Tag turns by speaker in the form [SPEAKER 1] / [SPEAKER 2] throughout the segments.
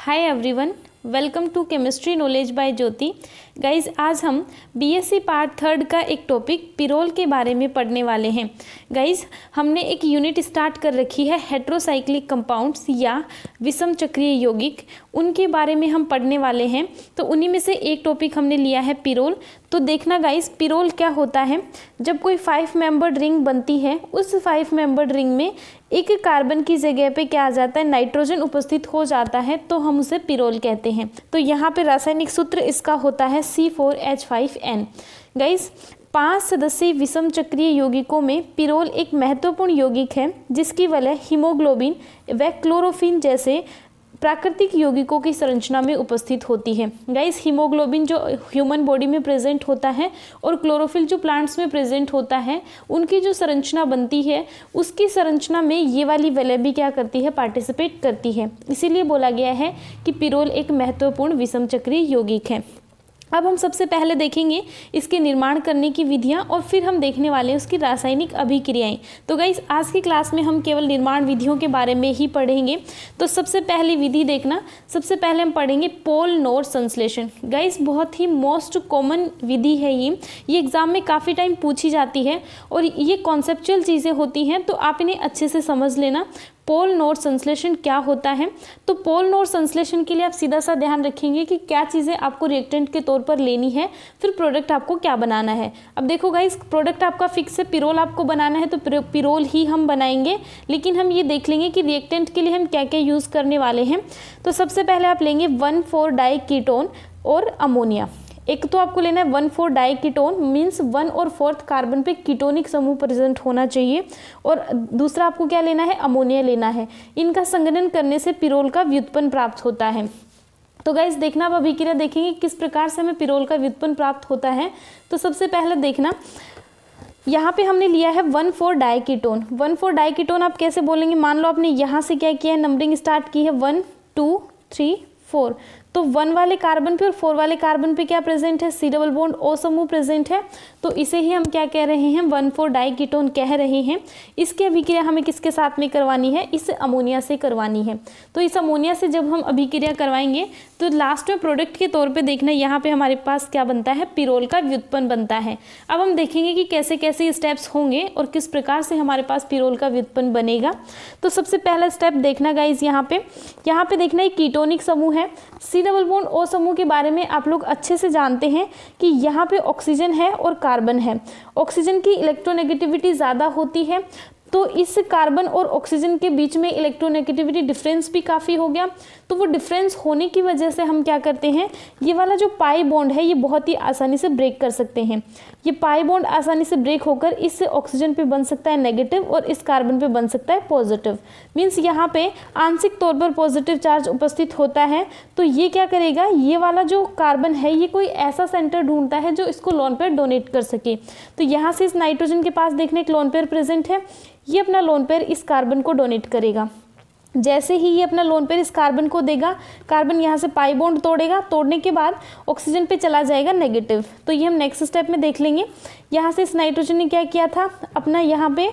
[SPEAKER 1] Hi everyone, welcome to chemistry knowledge by Jyoti. Guys आज हम BSc part 3 का एक टॉपिक पिरोल के बारे में पढ़ने वाले हैं। गाइज हमने एक यूनिट स्टार्ट कर रखी है हेट्रोसाइक्लिक कंपाउंड्स या विषम चक्रीय यौगिक, उनके बारे में हम पढ़ने वाले हैं। तो उन्हीं में से एक टॉपिक हमने लिया है पिरोल। तो देखना गाइज पिरोल क्या होता है। जब कोई 5 मेंबर्ड रिंग बनती है, उस 5 मेंबर्ड रिंग में एक कार्बन की जगह पे क्या आ जाता है, नाइट्रोजन उपस्थित हो जाता है, तो हम उसे पिरोल कहते हैं। तो यहाँ पे रासायनिक सूत्र इसका होता है C4H5N। गाइस 5 सदस्यीय विषम चक्रीय यौगिकों में पिरोल एक महत्वपूर्ण यौगिक है, जिसकी वलय हीमोग्लोबिन व क्लोरोफिन जैसे प्राकृतिक यौगिकों की संरचना में उपस्थित होती है। गाइस हीमोग्लोबिन जो ह्यूमन बॉडी में प्रेजेंट होता है और क्लोरोफिल जो प्लांट्स में प्रेजेंट होता है, उनकी जो संरचना बनती है, उसकी संरचना में ये वाली वलय भी क्या करती है, पार्टिसिपेट करती है। इसीलिए बोला गया है कि पिरोल एक महत्वपूर्ण विषम चक्रीय यौगिक है। अब हम सबसे पहले देखेंगे इसके निर्माण करने की विधियां और फिर हम देखने वाले हैं उसकी रासायनिक अभिक्रियाएं। तो गाइस आज की क्लास में हम केवल निर्माण विधियों के बारे में ही पढ़ेंगे। तो सबसे पहली विधि देखना, सबसे पहले हम पढ़ेंगे पोल नोर संश्लेषण। गाइस बहुत ही मोस्ट कॉमन विधि है ये एग्जाम में काफ़ी टाइम पूछी जाती है और ये कॉन्सेप्चुअल चीज़ें होती हैं, तो आप इन्हें अच्छे से समझ लेना। पोल नोर संश्लेषण क्या होता है? तो पोल नोर संश्लेषण के लिए आप सीधा सा ध्यान रखेंगे कि क्या चीज़ें आपको रिएक्टेंट के तौर पर लेनी है, फिर प्रोडक्ट आपको क्या बनाना है। अब देखो गाइस, प्रोडक्ट आपका फिक्स है, पिरोल आपको बनाना है तो पिरोल ही हम बनाएंगे, लेकिन हम ये देख लेंगे कि रिएक्टेंट के लिए हम क्या क्या यूज़ करने वाले हैं। तो सबसे पहले आप लेंगे 1,4-डाई कीटोन और अमोनिया। एक तो आपको लेना है 1,4-डाई कीटोन, मीन्स 1 और 4th कार्बन पे कीटोनिक समूह प्रेजेंट होना चाहिए, और दूसरा आपको क्या लेना है, अमोनिया लेना है। इनका संघनन करने से पिरोल का व्युत्पन्न प्राप्त होता है। तो गाइस देखना, अब अभिक्रिया देखेंगे किस प्रकार से हमें पिरोल का व्युत्पन्न प्राप्त होता है। तो सबसे पहले देखना, यहाँ पे हमने लिया है 1,4-डाई कीटोन। 1,4-डाई कीटोन आप कैसे बोलेंगे, मान लो आपने यहाँ से क्या किया है, नंबरिंग स्टार्ट की है 1 2 3 4, तो 1 वाले कार्बन पे और 4 वाले कार्बन पे क्या प्रेजेंट है, C डबल बॉन्ड O समूह प्रेजेंट है। तो इसे ही हम क्या कह रहे हैं, 1,4-डाई कीटोन कह रहे हैं। इसकी अभिक्रिया हमें किसके साथ में करवानी है, इस अमोनिया से करवानी है। तो इस अमोनिया से जब हम अभिक्रिया करवाएंगे तो लास्ट में प्रोडक्ट के तौर पे देखना, यहाँ पे हमारे पास क्या बनता है, पिरोल का व्युत्पन्न बनता है। अब हम देखेंगे कि कैसे कैसे स्टेप्स होंगे और किस प्रकार से हमारे पास पिरोल का व्युत्पन्न बनेगा। तो सबसे पहला स्टेप देखना गाइज, यहाँ पे देखना एक कीटोनिक समूह है। C डबल बॉन्ड O समूह के बारे में आप लोग अच्छे से जानते हैं कि यहाँ पे ऑक्सीजन है और कार्बन है। ऑक्सीजन की इलेक्ट्रोनेगेटिविटी ज़्यादा होती है, तो इस कार्बन और ऑक्सीजन के बीच में इलेक्ट्रोनेगेटिविटी डिफरेंस भी काफ़ी हो गया। तो वो डिफरेंस होने की वजह से हम क्या करते हैं, ये वाला जो पाई बॉन्ड है ये बहुत ही आसानी से ब्रेक कर सकते हैं। ये पाई बॉन्ड आसानी से ब्रेक होकर इस ऑक्सीजन पे बन सकता है नेगेटिव और इस कार्बन पे बन सकता है पॉजिटिव। मीन्स यहाँ पे आंशिक तौर पर पॉजिटिव चार्ज उपस्थित होता है। तो ये क्या करेगा, ये वाला जो कार्बन है ये कोई ऐसा सेंटर ढूंढता है जो इसको लोन पेयर डोनेट कर सके। तो यहाँ से इस नाइट्रोजन के पास देखने एक लोन पेयर प्रेजेंट है, ये अपना लोन पेयर इस कार्बन को डोनेट करेगा। जैसे ही ये अपना लोन पेयर इस कार्बन को देगा, कार्बन यहाँ से पाई बॉन्ड तोड़ेगा, तोड़ने के बाद ऑक्सीजन पे चला जाएगा नेगेटिव। तो ये हम नेक्स्ट स्टेप में देख लेंगे। यहाँ से इस नाइट्रोजन ने क्या किया था, अपना यहाँ पे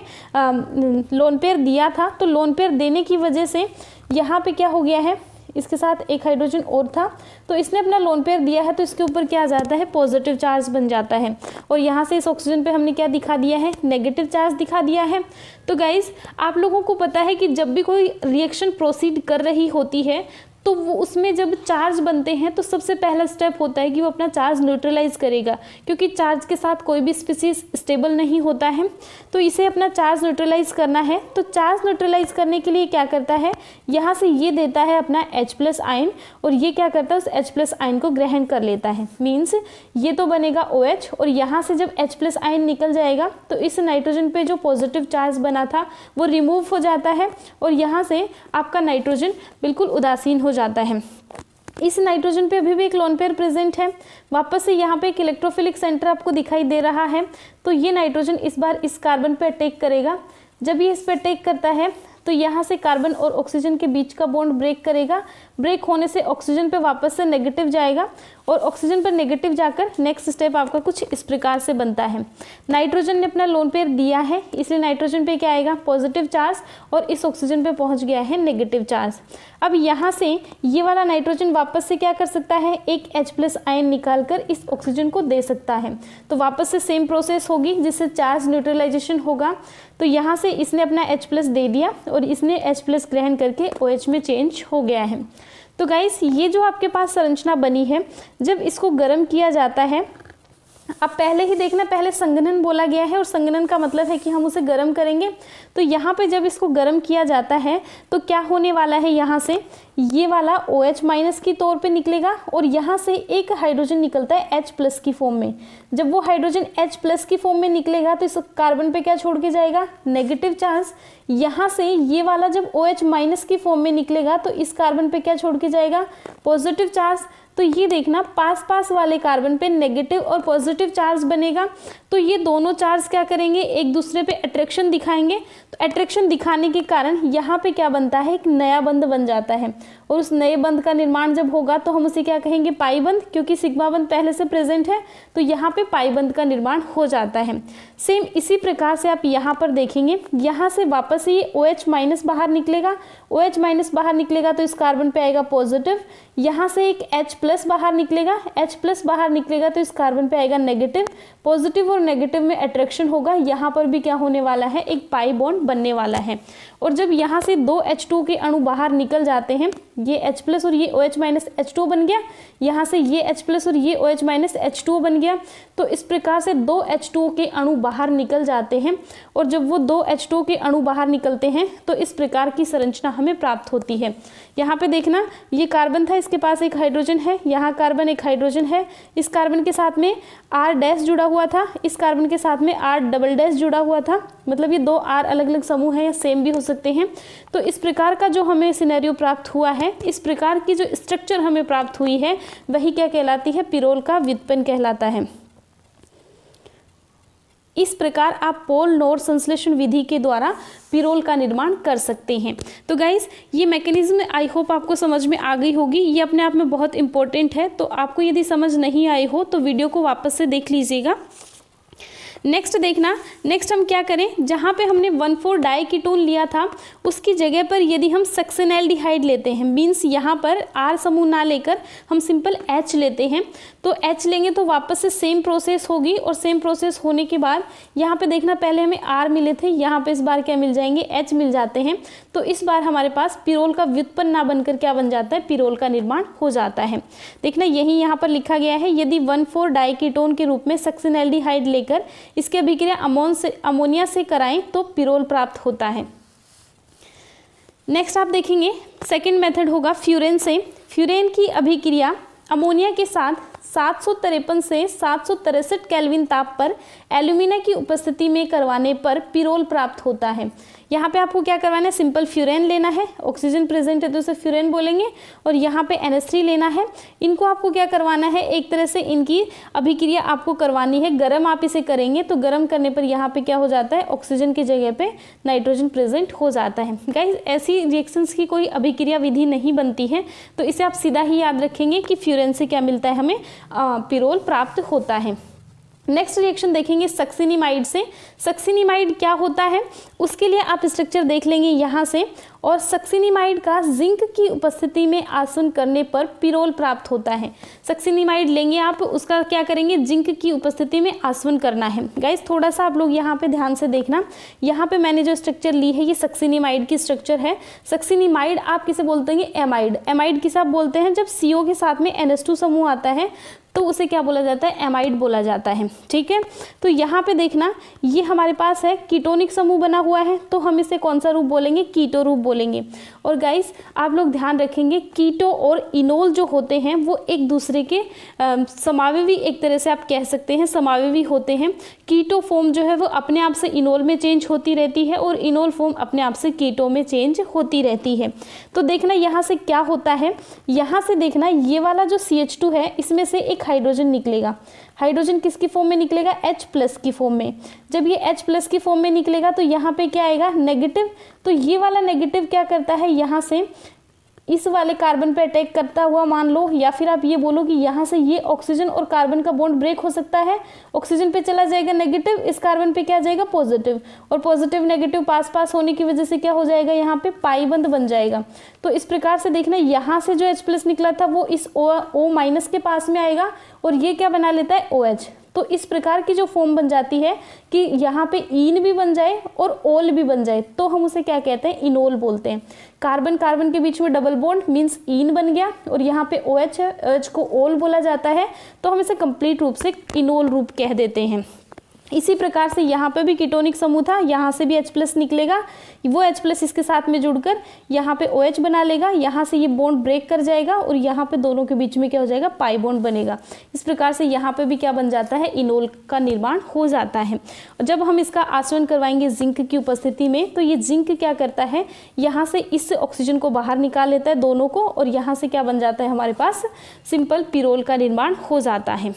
[SPEAKER 1] लोन पेयर दिया था, तो लोन पेयर देने की वजह से यहाँ पे क्या हो गया है, इसके साथ एक हाइड्रोजन और था, तो इसने अपना लोन पेयर दिया है, तो इसके ऊपर क्या आ जाता है, पॉजिटिव चार्ज बन जाता है। और यहाँ से इस ऑक्सीजन पे हमने क्या दिखा दिया है, नेगेटिव चार्ज दिखा दिया है। तो गाइज आप लोगों को पता है कि जब भी कोई रिएक्शन प्रोसीड कर रही होती है तो वो उसमें जब चार्ज बनते हैं तो सबसे पहला स्टेप होता है कि वो अपना चार्ज न्यूट्रलाइज करेगा, क्योंकि चार्ज के साथ कोई भी स्पीसीज स्टेबल नहीं होता है। तो इसे अपना चार्ज न्यूट्रलाइज करना है। तो चार्ज न्यूट्रलाइज करने के लिए क्या करता है, यहाँ से ये देता है अपना H+ आयन, और ये क्या करता है, उस H+ आयन को ग्रहण कर लेता है। मीन्स ये तो बनेगा OH, और यहाँ से जब H+ आयन निकल जाएगा तो इस नाइट्रोजन पे जो पॉजिटिव चार्ज बना था वो रिमूव हो जाता है, और यहाँ से आपका नाइट्रोजन बिल्कुल उदासीन हो जाता है। इस नाइट्रोजन पे अभी भी एक लोन पेयर प्रेजेंट है। वापस से यहाँ पे एक इलेक्ट्रोफिलिक सेंटर आपको दिखाई दे रहा है। तो ये नाइट्रोजन इस बार इस कार्बन पे अटैक करेगा। जब ये इस पे अटैक करता है तो यहाँ से कार्बन और ऑक्सीजन के बीच का बॉन्ड ब्रेक करेगा। ब्रेक होने से ऑक्सीजन पे वापस से नेगेटिव जाएगा और ऑक्सीजन पर नेगेटिव जाकर नेक्स्ट स्टेप आपका कुछ इस प्रकार से बनता है। नाइट्रोजन ने अपना लोन पेयर दिया है, इसलिए नाइट्रोजन पे क्या आएगा, पॉजिटिव चार्ज, और इस ऑक्सीजन पे पहुंच गया है नेगेटिव चार्ज। अब यहाँ से ये वाला नाइट्रोजन वापस से क्या कर सकता है, एक H+ आयन निकालकर इस ऑक्सीजन को दे सकता है। तो वापस से सेम प्रोसेस होगी जिससे चार्ज न्यूट्रलाइजेशन होगा। तो यहाँ से इसने अपना H+ दे दिया और इसने H+ ग्रहण करके OH में चेंज हो गया है। तो गाइस ये जो आपके पास संरचना बनी है, जब इसको गर्म किया जाता है, अब पहले ही देखना, पहले संघनन बोला गया है और संघनन का मतलब है कि हम उसे गर्म करेंगे। तो यहाँ पे जब इसको गर्म किया जाता है तो क्या होने वाला है, यहाँ से ये वाला OH- की तौर पे निकलेगा और यहाँ से एक हाइड्रोजन निकलता है H+ की फॉर्म में। जब वो हाइड्रोजन H+ की फॉर्म में निकलेगा तो इस कार्बन पे क्या छोड़ के जाएगा, नेगेटिव चार्ज। यहाँ से ये वाला जब OH- की फॉर्म में निकलेगा तो इस कार्बन पे क्या छोड़ के जाएगा, पॉजिटिव चार्ज। तो ये देखना, पास पास वाले कार्बन पे नेगेटिव और पॉजिटिव चार्ज बनेगा। तो ये दोनों चार्ज क्या करेंगे, एक दूसरे पे अट्रैक्शन दिखाएंगे। तो अट्रैक्शन दिखाने के कारण यहाँ पे क्या बनता है, एक नया बंध बन जाता है और उस नए बंध का निर्माण जब होगा तो हम उसे क्या कहेंगे, पाई बंध, क्योंकि सिग्मा बंध पहले से प्रेजेंट है तो यहाँ पे पाई बंध का निर्माण हो जाता है। सेम इसी प्रकार से आप यहाँ पर देखेंगे, यहाँ से वापस ये OH- बाहर निकलेगा। OH- बाहर निकलेगा तो इस कार्बन पे आएगा पॉजिटिव। यहाँ से एक H+ बाहर निकलेगा, H+ बाहर निकलेगा तो इस कार्बन पे आएगा नेगेटिव। पॉजिटिव और नेगेटिव में अट्रैक्शन होगा, यहाँ पर भी क्या होने वाला है, एक पाई बॉन्ड बनने वाला है। और जब यहाँ से 2 H2 के अणु बाहर निकल जाते हैं, ये H+ और ये OH- H2 बन गया, यहाँ से ये H+ और ये OH- H2 बन गया। तो इस प्रकार से 2 H2 के अणु बाहर निकल जाते हैं और जब वो 2 H2 के अणु बाहर निकलते हैं तो इस प्रकार की संरचना हमें प्राप्त होती है। यहाँ पे देखना, ये कार्बन था, इसके पास एक हाइड्रोजन है, यहाँ कार्बन एक हाइड्रोजन है, इस कार्बन के साथ में R- जुड़ा हुआ था, इस कार्बन के साथ में R" जुड़ा हुआ था। मतलब ये 2 R अलग अलग समूह हैं या सेम भी हो सकते हैं। तो इस प्रकार का जो हमें सिनेरियो प्राप्त हुआ है, इस प्रकार की जो स्ट्रक्चर हमें प्राप्त हुई है, वही क्या कहलाती है, पिरोल का व्युत्पन्न कहलाता है। इस प्रकार आप पोल नोर संश्लेषण विधि के द्वारा पिरोल का निर्माण कर सकते हैं। तो गाइस ये मैकेनिज्म आई होप आपको समझ में आ गई होगी। ये अपने आप में बहुत इंपॉर्टेंट है, तो आपको यदि समझ नहीं आई हो तो वीडियो को वापस से देख लीजिएगा। नेक्स्ट देखना, नेक्स्ट हम क्या करें, जहाँ पे हमने 1,4 डाइकीटोन लिया था उसकी जगह पर यदि हम सक्सेनाल्डिहाइड लेते हैं, मीन्स यहाँ पर R समूह ना लेकर हम सिंपल H लेते हैं, तो H लेंगे तो वापस से सेम प्रोसेस होगी। और सेम प्रोसेस होने के बाद यहाँ पे देखना, पहले हमें R मिले थे, यहाँ पे इस बार क्या मिल जाएंगे, H मिल जाते हैं। तो इस बार हमारे पास पिरोल का व्युत्पन्न ना बनकर क्या बन जाता है, पिरोल का निर्माण हो जाता है। देखना यही यहाँ पर लिखा गया है, यदि 1,4 डाइकीटोन के रूप में सक्सेनाल्डिहाइड लेकर इसकी अभिक्रिया अमोनिया से कराएं तो पिरोल प्राप्त होता है। नेक्स्ट आप देखेंगे सेकंड मेथड होगा फ्यूरेन से। फ्यूरेन की अभिक्रिया अमोनिया के साथ 753 से 763 केल्विन ताप पर एल्यूमिना की उपस्थिति में करवाने पर पिरोल प्राप्त होता है। यहाँ पे आपको क्या करवाना है, सिंपल फ्यूरेन लेना है, ऑक्सीजन प्रेजेंट है तो उसे फ्यूरेन बोलेंगे, और यहाँ पे NH3 लेना है। इनको आपको क्या करवाना है, एक तरह से इनकी अभिक्रिया आपको करवानी है, गर्म आप इसे करेंगे तो गर्म करने पर यहाँ पे क्या हो जाता है, ऑक्सीजन की जगह पे नाइट्रोजन प्रेजेंट हो जाता है। गाइस ऐसी रिएक्शंस की कोई अभिक्रिया विधि नहीं बनती है, तो इसे आप सीधा ही याद रखेंगे कि फ्यूरेन से क्या मिलता है, हमें पिरोल प्राप्त होता है। नेक्स्ट रिएक्शन देखेंगे सक्सिनिमाइड से। सक्सिनिमाइड क्या होता है, उसके लिए आप स्ट्रक्चर देख लेंगे यहाँ से, और सक्सिनिमाइड का जिंक की उपस्थिति में आसवन करने पर पिरोल प्राप्त होता है। सक्सिनिमाइड लेंगे आप, उसका क्या करेंगे, जिंक की उपस्थिति में आसवन करना है। गाइस थोड़ा सा आप लोग यहाँ पे ध्यान से देखना, यहाँ पे मैंने जो स्ट्रक्चर ली है ये सक्सिनिमाइड की स्ट्रक्चर है। सक्सिनिमाइड आप किसे बोलते हैं, एमाइड। एमाइड किसे आप बोलते हैं, जब CO के साथ में NH2 समूह आता है तो उसे क्या बोला जाता है, एमाइड बोला जाता है। ठीक है, तो यहाँ पे देखना ये हमारे पास है कीटोनिक समूह बना हुआ है, तो हम इसे कौन सा रूप बोलेंगे, कीटो रूप बोलेंगे। और गाइस आप लोग ध्यान रखेंगे, कीटो और इनोल जो होते हैं वो एक दूसरे के समावेवी, एक तरह से आप कह सकते हैं समावेवी होते हैं। कीटो फॉर्म जो है वो अपने आप से इनोल में चेंज होती रहती है और इनोल फॉर्म अपने आप से कीटो में चेंज होती रहती है। तो देखना यहाँ से क्या होता है, यहाँ से देखना ये वाला जो CH2 है इसमें से एक हाइड्रोजन निकलेगा। हाइड्रोजन किसकी फॉर्म में निकलेगा? H+ की फॉर्म में। जब ये H+ की फॉर्म में निकलेगा तो यहाँ पे क्या आएगा? नेगेटिव। तो ये वाला नेगेटिव क्या करता है, यहाँ से इस वाले कार्बन पे अटैक करता हुआ मान लो, या फिर आप ये बोलो कि यहाँ से ये ऑक्सीजन और कार्बन का बॉन्ड ब्रेक हो सकता है। ऑक्सीजन पे चला जाएगा नेगेटिव, इस कार्बन पे क्या जाएगा? पॉजिटिव। और पॉजिटिव नेगेटिव पास पास होने की वजह से क्या हो जाएगा? यहाँ पे पाई बंद बन जाएगा। तो इस प्रकार से देखना, यहाँ से जो H+ निकला था वो इस O- के पास में आएगा और ये क्या बना लेता है? OH। तो इस प्रकार की जो फॉर्म बन जाती है कि यहाँ पे ईन भी बन जाए और ओल भी बन जाए, तो हम उसे क्या कहते हैं? इनोल बोलते हैं। कार्बन कार्बन के बीच में डबल बॉन्ड मीन्स ईन बन गया और यहाँ पे OH है, OH को ओल बोला जाता है, तो हम इसे कंप्लीट रूप से इनोल रूप कह देते हैं। इसी प्रकार से यहाँ पे भी कीटोनिक समूह था, यहाँ से भी H+ निकलेगा, वो H+ इसके साथ में जुड़कर यहाँ पे OH बना लेगा, यहाँ से ये बॉन्ड ब्रेक कर जाएगा और यहाँ पे दोनों के बीच में क्या हो जाएगा? पाई बॉन्ड बनेगा। इस प्रकार से यहाँ पे भी क्या बन जाता है? इनोल का निर्माण हो जाता है। जब हम इसका आचरण करवाएंगे जिंक की उपस्थिति में, तो ये जिंक क्या करता है? यहाँ से इस ऑक्सीजन को बाहर निकाल लेता है दोनों को, और यहाँ से क्या बन जाता है हमारे पास? सिंपल पिरोल का निर्माण हो जाता है।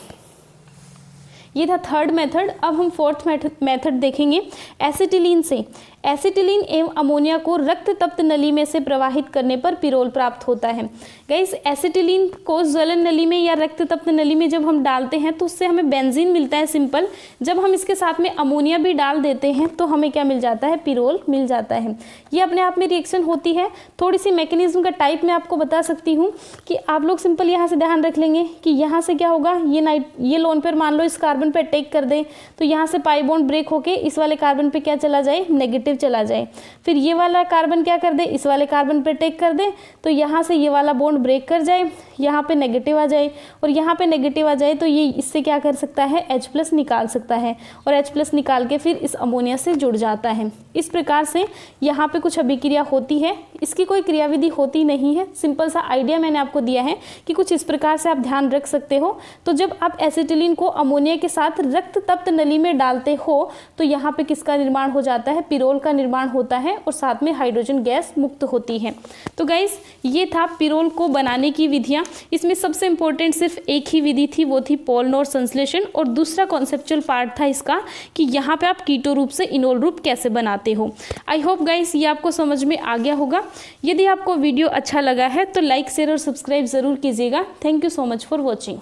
[SPEAKER 1] ये था थर्ड मेथड। अब हम फोर्थ मेथड देखेंगे। एसिटिलीन से एसिटिलीन एवं अमोनिया को रक्त तप्त नली में से प्रवाहित करने पर पिरोल प्राप्त होता है। गाइस एसिटिलीन को ज्वलन नली में या रक्त तप्त नली में जब हम डालते हैं तो उससे हमें बेंजीन मिलता है सिंपल। जब हम इसके साथ में अमोनिया भी डाल देते हैं तो हमें क्या मिल जाता है? पिरोल मिल जाता है। ये अपने आप में रिएक्शन होती है। थोड़ी सी मैकेनिज्म का टाइप मैं आपको बता सकती हूँ कि आप लोग सिंपल यहाँ से ध्यान रख लेंगे कि यहाँ से क्या होगा? ये लोन पेयर मान लो इस कार्बन पे अटैक कर दे तो यहाँ से पाई बॉन्ड ब्रेक होके इस वाले कार्बन पे क्या चला जाए? नेगेटिव चला जाए। फिर ये वाला कार्बन क्या कर दे? इस वाले कार्बन पे अटैक कर दे तो यहाँ से ये वाला बॉन्ड ब्रेक कर जाए, यहाँ पे नेगेटिव आ जाए, और यहाँ पे नेगेटिव आ जाए तो ये इससे क्या कर सकता है? H+ निकाल सकता है और H+ निकाल के फिर इस अमोनिया से जुड़ जाता है। इस प्रकार से यहाँ पे कुछ अभिक्रिया होती है। इसकी कोई क्रियाविधि होती नहीं है, सिंपल सा आइडिया मैंने आपको दिया है कि कुछ इस प्रकार से आप ध्यान रख सकते हो। तो जब आप एसिटिलीन को अमोनिया के साथ रक्त तप्त नली में डालते हो तो यहाँ पे किसका निर्माण हो जाता है? पिरोल का निर्माण होता है और साथ में हाइड्रोजन गैस मुक्त होती है। तो गाइस ये था पिरोल को बनाने की विधियां। इसमें सबसे इंपॉर्टेंट सिर्फ एक ही विधि थी, वो थी पोलनोर संश्लेषण, और दूसरा कॉन्सेप्चुअल पार्ट था इसका कि यहाँ पे आप कीटो रूप से इनोल रूप कैसे बनाते हो। आई होप गाइस ये आपको समझ में आ गया होगा। यदि आपको वीडियो अच्छा लगा है तो लाइक शेयर और सब्सक्राइब जरूर कीजिएगा। Thank you so much for watching.